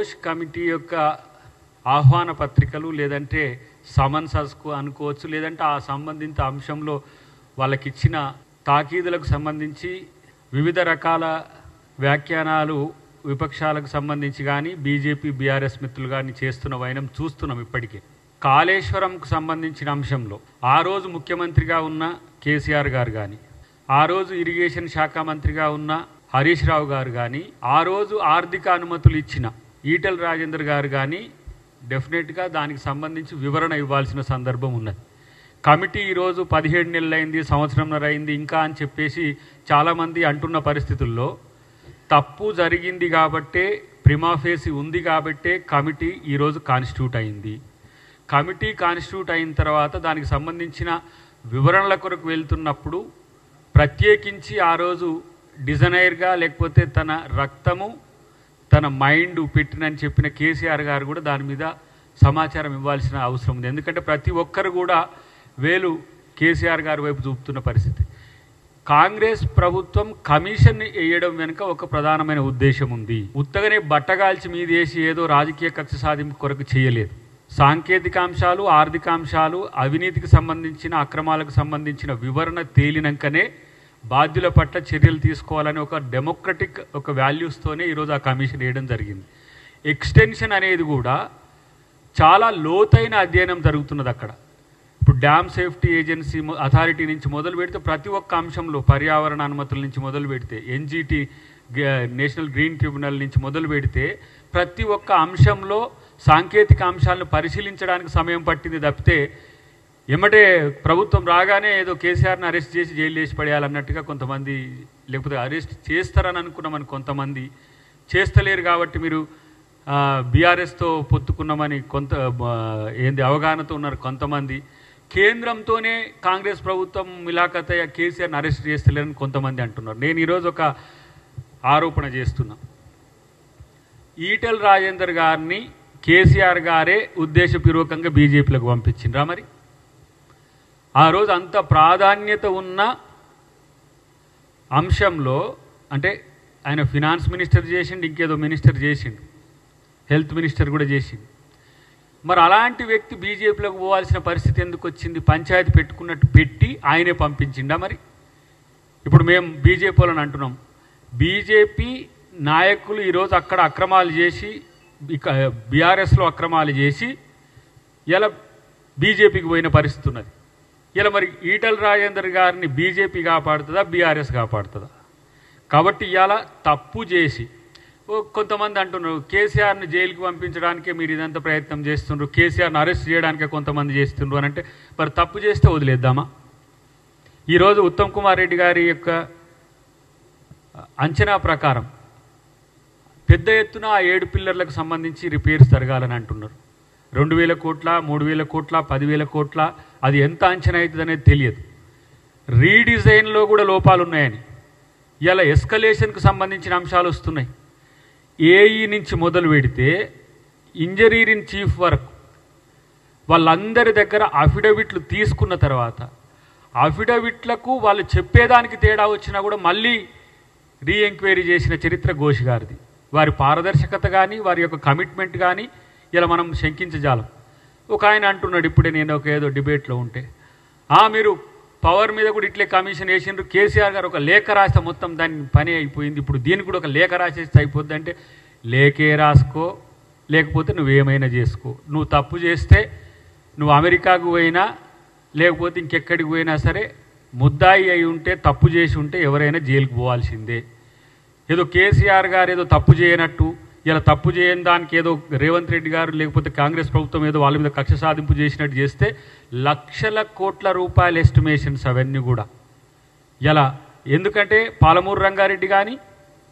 Ghosh committee యొక్క ఆహ్వాన పత్రికలు లేదంటే సమన్సస్కు అనుకోవచ్చు, లేదంటే ఆ సంబంధిత అంశంలో వాళ్ళకిచ్చిన తాకీదులకు సంబంధించి వివిధ రకాల వ్యాఖ్యానాలు విపక్షాలకు సంబంధించి కానీ బీజేపీ బీఆర్ఎస్ మిత్రులు కానీ చేస్తున్న వైనం చూస్తున్నాం. ఇప్పటికే కాళేశ్వరంకు సంబంధించిన అంశంలో ఆ రోజు ముఖ్యమంత్రిగా ఉన్న కేసీఆర్ గారు కానీ, ఆ రోజు ఇరిగేషన్ శాఖ మంత్రిగా ఉన్న హరీష్ రావు గారు కానీ, ఆ రోజు ఆర్థిక అనుమతులు ఇచ్చిన ఈటెల రాజేందర్ గారు కానీ డెఫినెట్గా దానికి సంబంధించి వివరణ ఇవ్వాల్సిన సందర్భం ఉన్నది. కమిటీ ఈరోజు 17 నెలలైంది, సంవత్సరంన్నర అయింది ఇంకా అని చెప్పేసి చాలామంది అంటున్న పరిస్థితుల్లో తప్పు జరిగింది కాబట్టే, ప్రిమాఫేసి ఉంది కాబట్టే కమిటీ ఈరోజు కాన్స్టిట్యూట్ అయింది. కమిటీ కాన్స్టిట్యూట్ అయిన తర్వాత దానికి సంబంధించిన వివరణల కొరకు వెళ్తున్నప్పుడు ప్రత్యేకించి ఆ రోజు డిజైనర్గా లేకపోతే తన రక్తము తన మైండ్ పెట్టినని చెప్పిన కేసీఆర్ గారు కూడా దాని మీద సమాచారం ఇవ్వాల్సిన అవసరం ఉంది. ఎందుకంటే ప్రతి ఒక్కరు కూడా వేలు కేసీఆర్ గారి వైపు చూపుతున్న పరిస్థితి. కాంగ్రెస్ ప్రభుత్వం కమిషన్ వేయడం వెనుక ఒక ప్రధానమైన ఉద్దేశం ఉంది. ఉత్తగానే బట్టగాల్చి మీదేసి ఏదో రాజకీయ కక్ష సాధింపు కొరకు చేయలేదు. సాంకేతిక అంశాలు, ఆర్థిక అంశాలు, అవినీతికి సంబంధించిన అక్రమాలకు సంబంధించిన వివరణ తేలినాకనే బాధ్యుల పట్ల చర్యలు తీసుకోవాలని ఒక డెమోక్రటిక్ ఒక వాల్యూస్తోనే ఈరోజు ఆ కమిషన్ వేయడం జరిగింది. ఎక్స్టెన్షన్ అనేది కూడా చాలా లోతైన అధ్యయనం జరుగుతున్నది అక్కడ. ఇప్పుడు డ్యామ్ సేఫ్టీ ఏజెన్సీ అథారిటీ నుంచి మొదలు పెడితే ప్రతి ఒక్క అంశంలో, పర్యావరణ అనుమతుల నుంచి మొదలు పెడితే, ఎన్జీటీ నేషనల్ గ్రీన్ ట్రిబ్యునల్ నుంచి మొదలు పెడితే ప్రతి ఒక్క అంశంలో సాంకేతిక అంశాలను పరిశీలించడానికి సమయం పట్టింది తప్పితే ఎమ్మటే ప్రభుత్వం రాగానే ఏదో కేసీఆర్ని అరెస్ట్ చేసి జైలు వేసి పడేయాలన్నట్టుగా కొంతమంది, లేకపోతే అరెస్ట్ చేస్తారని అనుకున్నామని కొంతమంది, చేస్తలేరు కాబట్టి మీరు బీఆర్ఎస్తో పొత్తుకున్నామని అవగాహనతో ఉన్నారు కొంతమంది, కేంద్రంతోనే కాంగ్రెస్ ప్రభుత్వం మిలాఖతయ్య కేసీఆర్ని అరెస్ట్ చేస్తలేరని కొంతమంది అంటున్నారు. నేను ఈరోజు ఒక ఆరోపణ చేస్తున్నా. ఈటెల రాజేందర్ గారిని కేసీఆర్ గారే ఉద్దేశపూర్వకంగా బీజేపీలకు పంపించిండ్రా? మరి ఆ రోజు అంత ప్రాధాన్యత ఉన్న అంశంలో, అంటే ఆయన ఫినాన్స్ మినిస్టర్ చేసిండు, ఇంకేదో మినిస్టర్ చేసిండు, హెల్త్ మినిస్టర్ కూడా చేసిండు. మరి అలాంటి వ్యక్తి బీజేపీలోకి పోవాల్సిన పరిస్థితి ఎందుకు వచ్చింది? పంచాయతీ పెట్టుకున్నట్టు పెట్టి ఆయనే పంపించిండా? మరి ఇప్పుడు మేము బీజేపీ వాళ్ళని అంటున్నాం, బీజేపీ నాయకులు ఈరోజు అక్కడ అక్రమాలు చేసి, బీఆర్ఎస్లో అక్రమాలు చేసి ఇలా బీజేపీకి పోయిన పరిస్థితి ఉన్నది. ఇలా మరి ఈటెల రాజేందర్ గారిని బీజేపీ కాపాడుతుందా, బీఆర్ఎస్ కాపాడుతుందా? కాబట్టి ఇలా తప్పు చేసి కొంతమంది అంటున్నారు కేసీఆర్ని జైలుకి పంపించడానికే మీరు ఇదంతా ప్రయత్నం చేస్తున్నారు, కేసీఆర్ని అరెస్ట్ చేయడానికే కొంతమంది చేస్తున్నారు అని అంటే మరి తప్పు చేస్తే వదిలేద్దామా? ఈరోజు ఉత్తమ్ కుమార్ రెడ్డి గారి యొక్క అంచనా ప్రకారం పెద్ద ఎత్తున ఆ 7 పిల్లర్లకు సంబంధించి రిపేర్స్ జరగాలని అంటున్నారు. 2,000 కోట్ల, 3,000 కోట్ల, 10,000 కోట్ల, అది ఎంత అంచనా అవుతుంది అనేది తెలియదు. రీడిజైన్లో కూడా లోపాలు ఉన్నాయని ఇలా ఎస్కలేషన్కు సంబంధించిన అంశాలు వస్తున్నాయి. ఏఈ నుంచి మొదలు పెడితే ఇంజనీర్ ఇన్ చీఫ్ వరకు వాళ్ళందరి దగ్గర అఫిడవిట్లు తీసుకున్న తర్వాత అఫిడవిట్లకు వాళ్ళు చెప్పేదానికి తేడా వచ్చినా కూడా మళ్ళీ రీఎంక్వైరీ చేసిన చరిత్ర ఘోష్ గారిది. వారి పారదర్శకత కానీ, వారి యొక్క కమిట్మెంట్ కానీ ఇలా మనం శంకించజాలం. ఒక ఆయన అంటున్నాడు, ఇప్పుడే నేను ఏదో డిబేట్లో ఉంటే, మీరు పవర్ మీద కూడా ఇట్లే కమిషన్ వేసిండ్రు, కేసీఆర్ గారు ఒక లేఖ రాస్తే మొత్తం దాని పని అయిపోయింది, ఇప్పుడు దీనికి కూడా ఒక లేఖ రాసేస్తే అయిపోద్ది అంటే, లేఖే రాసుకో, లేకపోతే నువ్వేమైనా చేసుకో. నువ్వు తప్పు చేస్తే నువ్వు అమెరికాకు పోయినా లేకపోతే ఇంకెక్కడికి పోయినా సరే ముద్దాయి అయి ఉంటే, తప్పు చేసి ఉంటే ఎవరైనా జైలుకు పోవాల్సిందే. ఏదో కేసీఆర్ గారు ఏదో తప్పు చేయనట్టు, ఇలా తప్పు చేయని దానికి ఏదో రేవంత్ రెడ్డి గారు లేకపోతే కాంగ్రెస్ ప్రభుత్వం ఏదో వాళ్ళ మీద కక్ష సాధింపు చేసినట్టు చేస్తే లక్షల కోట్ల రూపాయల ఎస్టిమేషన్స్ అవన్నీ కూడా ఇలా. ఎందుకంటే పాలమూరు రంగారెడ్డి కానీ,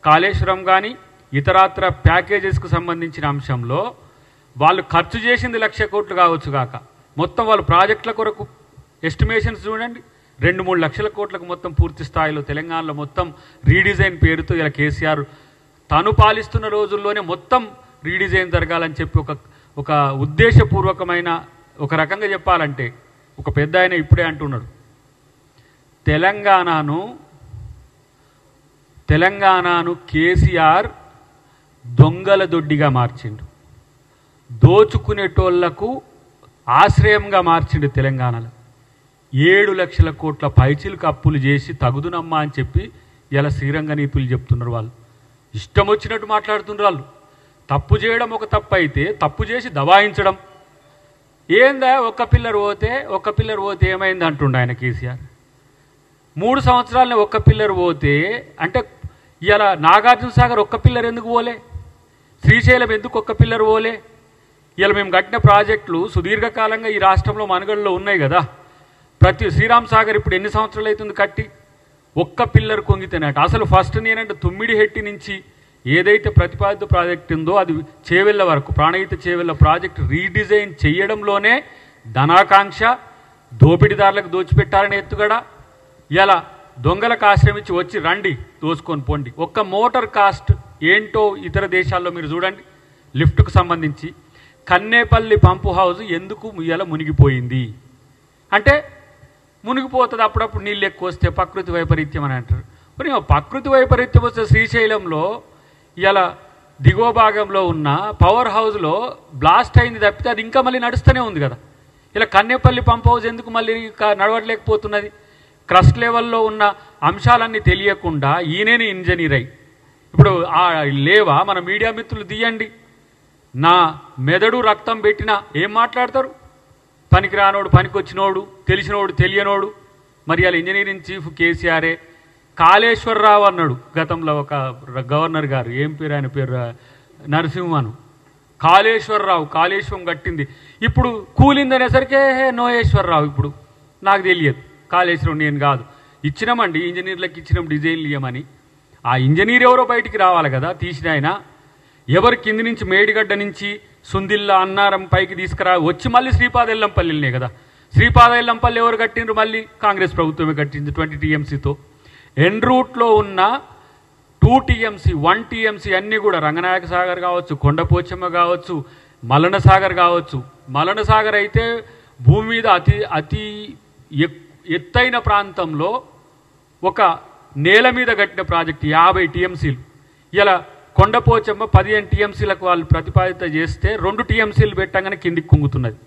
కాళేశ్వరం కానీ, ఇతరాత్ర ప్యాకేజెస్కు సంబంధించిన అంశంలో వాళ్ళు ఖర్చు చేసింది 1,00,000 కోట్లు కావచ్చు కాక, మొత్తం వాళ్ళు ప్రాజెక్టుల కొరకు ఎస్టిమేషన్స్ చూడండి 2-3 లక్షల కోట్లకు మొత్తం పూర్తి స్థాయిలో తెలంగాణలో మొత్తం రీడిజైన్ పేరుతో ఇలా కేసీఆర్ తాను పాలిస్తున్న రోజుల్లోనే మొత్తం రీడిజైన్ జరగాలని చెప్పి ఒక ఉద్దేశపూర్వకమైన, ఒక రకంగా చెప్పాలంటే ఒక పెద్ద ఆయన ఇప్పుడే అంటున్నాడు, తెలంగాణను కేసీఆర్ దొంగల దొడ్డిగా మార్చిండు, దోచుకునేటోళ్లకు ఆశ్రయంగా మార్చిండు. తెలంగాణలో 7 లక్షల కోట్ల పైచిలకు అప్పులు చేసి తగుదునమ్మా అని చెప్పి ఇలా శ్రీరంగ నీతులు చెప్తున్నారు. వాళ్ళు ఇష్టం వచ్చినట్టు మాట్లాడుతున్నారు. వాళ్ళు తప్పు చేయడం ఒక తప్పు అయితే తప్పు చేసి దబాయించడం ఏందా? ఒక్క పిల్లర్ పోతే ఏమైంది అంటుండ ఆయన కేసీఆర్. 3 సంవత్సరాలనే ఒక్క పిల్లర్ పోతే అంటే ఇలా నాగార్జున సాగర్ ఒక్క పిల్లర్ ఎందుకు పోలే? శ్రీశైలం ఎందుకు ఒక్క పిల్లర్ పోలే? ఇలా మేము కట్టిన ప్రాజెక్టులు సుదీర్ఘకాలంగా ఈ రాష్ట్రంలో మనుగడలో ఉన్నాయి కదా. ప్రతి శ్రీరామ్ సాగర్ ఇప్పుడు ఎన్ని సంవత్సరాలు అవుతుంది కట్టి? ఒక్క పిల్లర్ కొంగితేనట. అసలు ఫస్ట్ నేనంటే తుమ్మిడిహెట్టి నుంచి ఏదైతే ప్రతిపాదిత ప్రాజెక్ట్ ఉందో అది చేవెళ్ళ వరకు ప్రాణహిత చేవెళ్ళ ప్రాజెక్ట్ రీడిజైన్ చేయడంలోనే ధనాకాంక్ష, దోపిడీదారులకు దోచిపెట్టారని ఎత్తుగడ, ఇలా దొంగలకు ఆశ్రమించి వచ్చి రండి దోచుకొని పోండి. ఒక్క మోటార్ కాస్ట్ ఏంటో ఇతర దేశాల్లో మీరు చూడండి. లిఫ్ట్కు సంబంధించి కన్నేపల్లి పంపు హౌస్ ఎందుకు ఇలా మునిగిపోయింది అంటే మునిగిపోతుంది. అప్పుడప్పుడు నీళ్ళు ఎక్కువ వస్తే ప్రకృతి వైపరీత్యం అని అంటారు. మరి ప్రకృతి వైపరీత్యం వస్తే శ్రీశైలంలో ఇలా దిగువ భాగంలో ఉన్న పవర్ హౌస్లో బ్లాస్ట్ అయింది తప్పితే అది ఇంకా మళ్ళీ నడుస్తూనే ఉంది కదా. ఇలా కన్నేపల్లి పంప్ హౌస్ ఎందుకు మళ్ళీ నడవట్లేకపోతున్నది? క్రస్ట్ లెవెల్లో ఉన్న అంశాలన్నీ తెలియకుండా ఈయనేని ఇంజనీర్ అయ్యి ఇప్పుడు లేవా? మన మీడియా మిత్రులు తీయండి. నా మెదడు రక్తం పెట్టినా ఏం మాట్లాడతారు? పనికి రానోడు, పనికొచ్చినోడు, తెలిసినోడు, తెలియనోడు. మరి అలా ఇంజనీరింగ్ చీఫ్ కేసీఆరే. కాళేశ్వరరావు అన్నాడు గతంలో ఒక గవర్నర్ గారు, ఏం పేరు ఆయన పేరు, నరసింహను. కాళేశ్వరరావు కాళేశ్వరం కట్టింది, ఇప్పుడు కూలింది అనేసరికే నోయేశ్వరరావు. ఇప్పుడు నాకు తెలియదు కాళేశ్వరం నేను కాదు. ఇచ్చినామండి ఇంజనీర్లకు, ఇచ్చినాం డిజైన్లు ఇవ్వమని. ఆ ఇంజనీర్ ఎవరో బయటికి రావాలి కదా. తీసిన ఆయన ఎవరు కింది నుంచి మేడిగడ్డ నుంచి సుందిల్లా అన్నారం పైకి తీసుకురా వచ్చి మళ్ళీ శ్రీపాదెల్లంపల్లినే కదా. శ్రీపాదెల్లంపల్లి ఎవరు కట్టిండ్రు? మళ్ళీ కాంగ్రెస్ ప్రభుత్వమే కట్టింది 20 TMCతో. ఎన్ రూట్లో ఉన్న 2 TMC 1 TMC అన్నీ కూడా రంగనాయక సాగర్ కావచ్చు, కొండపోచమ్మ కావచ్చు, మలన సాగర్ కావచ్చు. మలన సాగర్ అయితే భూమి మీద అతి ఎత్తైన ప్రాంతంలో ఒక నేల మీద కట్టిన ప్రాజెక్ట్ 50 TMCలు. ఇలా కొండపోచమ్మ 15 TMCలకు వాళ్ళు ప్రతిపాదిత చేస్తే 2 TMCలు పెట్టగానే కిందికి కుంగుతున్నది.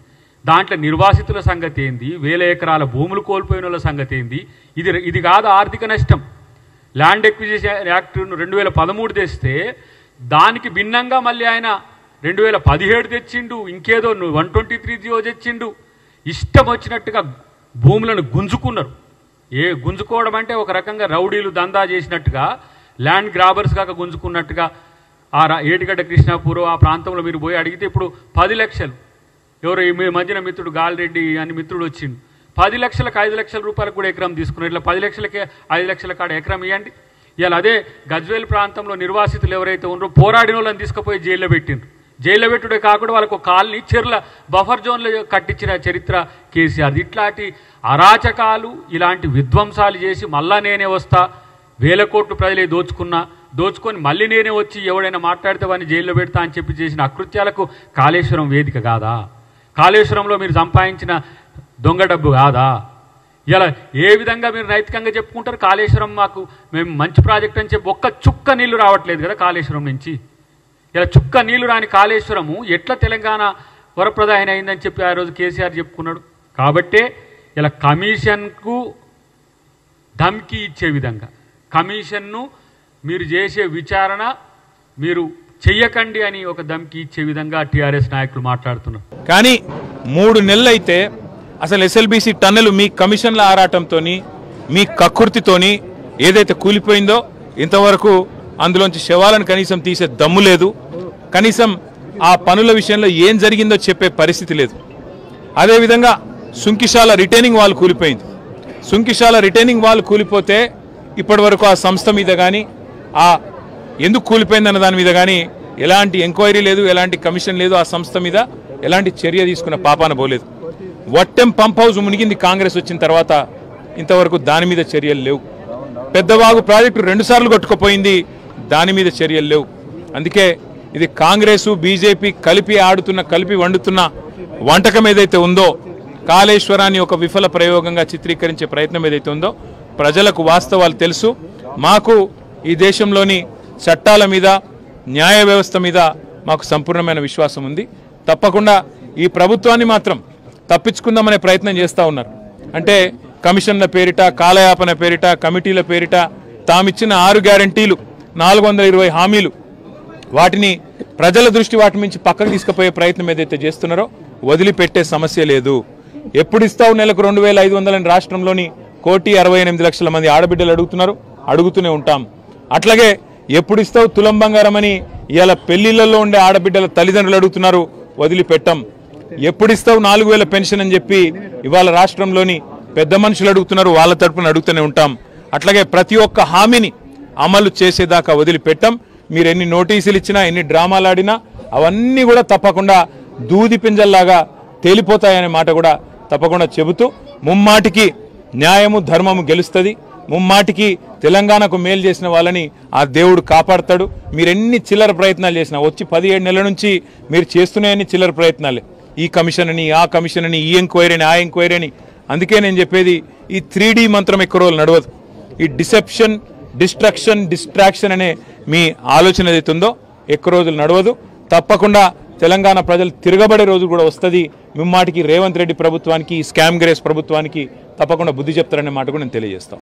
దాంట్లో నిర్వాసితుల సంగతి ఏంది? 1000 ఎకరాల భూములు కోల్పోయిన వాళ్ళ సంగతి ఏంది? ఇది కాదు ఆర్థిక నష్టం. ల్యాండ్ ఎక్విజిషన్ యాక్ట్ 2013 తెస్తే దానికి భిన్నంగా మళ్ళీ ఆయన 2017 తెచ్చిండు. ఇంకేదో 123 తెచ్చిండు. ఇష్టం వచ్చినట్టుగా భూములను గుంజుకున్నారు. గుంజుకోవడం అంటే ఒక రకంగా రౌడీలు దందా చేసినట్టుగా, ల్యాండ్ గ్రాబర్స్ కాక గుంజుకున్నట్టుగా. ఏటిగడ్డ కృష్ణాపూర్ ఆ ప్రాంతంలో మీరు పోయి అడిగితే ఇప్పుడు 10 లక్షలు, ఎవరు మీ మధ్యన మిత్రుడు గాలిరెడ్డి అని మిత్రుడు వచ్చిండు, 10 లక్షలకు 5 లక్షల రూపాయలకు కూడా ఎకరం తీసుకున్నారు. ఇట్లా 10 లక్షలకే 5 లక్షల కాడ ఎకరం ఇవ్వండి. ఇలా అదే గజ్వేల్ ప్రాంతంలో నిర్వాసితులు ఎవరైతే ఉన్నారో పోరాడిన వాళ్ళని తీసుకుపోయి జైల్లో పెట్టిండ్రు. జైల్లో పెట్టుడే కాకుండా వాళ్ళకు కాలనీ చెర్ల బఫర్ జోన్లో కట్టించిన చరిత్ర కేసీఆర్. ఇట్లాంటి అరాచకాలు, ఇలాంటి విధ్వంసాలు చేసి మళ్ళా నేనే వస్తా, 1000 కోట్లు ప్రజలే దోచుకొని మళ్ళీ నేనే వచ్చి ఎవడైనా మాట్లాడితే వాడిని జైల్లో పెడతా అని చెప్పి చేసిన అకృత్యాలకు కాళేశ్వరం వేదిక కాదా? కాళేశ్వరంలో మీరు సంపాదించిన దొంగ డబ్బు కాదా? ఇలా ఏ విధంగా మీరు నైతికంగా చెప్పుకుంటారు? కాళేశ్వరం మేము మంచి ప్రాజెక్ట్ అని చెప్పి ఒక్క చుక్క నీళ్లు రావట్లేదు కదా కాళేశ్వరం నుంచి. ఇలా చుక్క నీళ్లు రాని కాళేశ్వరము ఎట్లా తెలంగాణ వరప్రదాయన అయిందని చెప్పి ఆ రోజు కేసీఆర్ చెప్పుకున్నాడు. కాబట్టే ఇలా కమిషన్కు ధమ్కి ఇచ్చే విధంగా, కమిషన్ను మీరు చేసే విచారణ మీరు చెయ్యకండి అని ఒక ధమ్కి ఇచ్చే విధంగా టీఆర్ఎస్ నాయకులు మాట్లాడుతున్నారు. కానీ 3 నెలలు అయితే అసలు SLBC టన్నెలు మీ కమిషన్ల ఆరాటంతో, మీ కక్కుర్తితోని ఏదైతే కూలిపోయిందో ఇంతవరకు అందులోంచి శవాలను కనీసం తీసే దమ్ము లేదు. కనీసం ఆ పనుల విషయంలో ఏం జరిగిందో చెప్పే పరిస్థితి లేదు. అదేవిధంగా సుంకిశాల రిటైనింగ్ వాల్ కూలిపోయింది. సుంకిశాల రిటైనింగ్ వాల్ కూలిపోతే ఇప్పటి వరకు ఆ సంస్థ మీద కానీ, ఆ ఎందుకు కూలిపోయిందన్న దాని మీద కానీ ఎలాంటి ఎంక్వైరీ లేదు, ఎలాంటి కమిషన్ లేదు. ఆ సంస్థ మీద ఎలాంటి చర్య తీసుకున్న పాపాన పోలేదు. వట్టెం పంప్ హౌస్ మునిగింది కాంగ్రెస్ వచ్చిన తర్వాత, ఇంతవరకు దాని మీద చర్యలు లేవు. పెద్దవాగు ప్రాజెక్టు 2 సార్లు కొట్టుకుపోయింది, దాని మీద చర్యలు లేవు. అందుకే ఇది కాంగ్రెసు బీజేపీ కలిపి వండుతున్న వంటకం ఏదైతే ఉందో, కాళేశ్వరాన్ని ఒక విఫల ప్రయోగంగా చిత్రీకరించే ప్రయత్నం ఏదైతే ఉందో, ప్రజలకు వాస్తవాలు తెలుసు. మాకు ఈ దేశంలోని చట్టాల మీద, న్యాయ వ్యవస్థ మీద మాకు సంపూర్ణమైన విశ్వాసం ఉంది. తప్పకుండా ఈ ప్రభుత్వాన్ని మాత్రం తప్పించుకుందామనే ప్రయత్నం చేస్తూ ఉన్నారు. అంటే కమిషన్ల పేరిట, కాలయాపన పేరిట, కమిటీల పేరిట తామిచ్చిన 6 గ్యారంటీలు, 420 హామీలు, వాటిని ప్రజల దృష్టి వాటి నుంచి పక్కకు తీసుకుపోయే ప్రయత్నం ఏదైతే చేస్తున్నారో వదిలిపెట్టే సమస్య లేదు. ఎప్పుడు ఇస్తావు నెలకు 2500 అని రాష్ట్రంలోని 1,68,00,000 మంది ఆడబిడ్డలు అడుగుతున్నారు, అడుగుతూనే ఉంటాం. అట్లాగే ఎప్పుడు ఇస్తావు తులం బంగారం అని ఇవాళ పెళ్లిళ్లలో ఉండే ఆడబిడ్డల తల్లిదండ్రులు అడుగుతున్నారు, వదిలిపెట్టం. ఎప్పుడు ఇస్తావు 4,000 పెన్షన్ అని చెప్పి ఇవాళ రాష్ట్రంలోని పెద్ద మనుషులు అడుగుతున్నారు, వాళ్ళ తరపున అడుగుతూనే ఉంటాం. అట్లాగే ప్రతి ఒక్క హామీని అమలు చేసేదాకా వదిలిపెట్టం. మీరు ఎన్ని నోటీసులు ఇచ్చినా, ఎన్ని డ్రామాలు ఆడినా అవన్నీ కూడా తప్పకుండా దూది పింజల్లాగా తేలిపోతాయనే మాట కూడా తప్పకుండా చెబుతూ, ముమ్మాటికి న్యాయము ధర్మము గెలుస్తుంది. ముమ్మాటికి తెలంగాణకు మేలు చేసిన వాళ్ళని ఆ దేవుడు కాపాడతాడు. మీరెన్ని చిల్లర ప్రయత్నాలు చేసినా, వచ్చి 17 నెలల నుంచి మీరు చేస్తున్నాయని చిల్లర ప్రయత్నాలే. ఈ కమిషన్ అని, ఆ కమిషన్ అని, ఈ ఎంక్వైరీ అని, ఆ ఎంక్వైరీ అని. అందుకే నేను చెప్పేది, ఈ 3D మంత్రం ఎక్కువ రోజులు నడవదు. ఈ డిసెప్షన్, డిస్ట్రక్షన్, డిస్ట్రాక్షన్ అనే మీ ఆలోచన ఏదైతుందో ఎక్కువ రోజులు నడవదు. తప్పకుండా తెలంగాణ ప్రజలు తిరగబడే రోజు కూడా వస్తుంది. మిమ్మాటికి రేవంత్ రెడ్డి ప్రభుత్వానికి, స్కామ్ గ్రేస్ ప్రభుత్వానికి తప్పకుండా బుద్ధి చెప్తారనే మాట కూడా నేను తెలియజేస్తాను.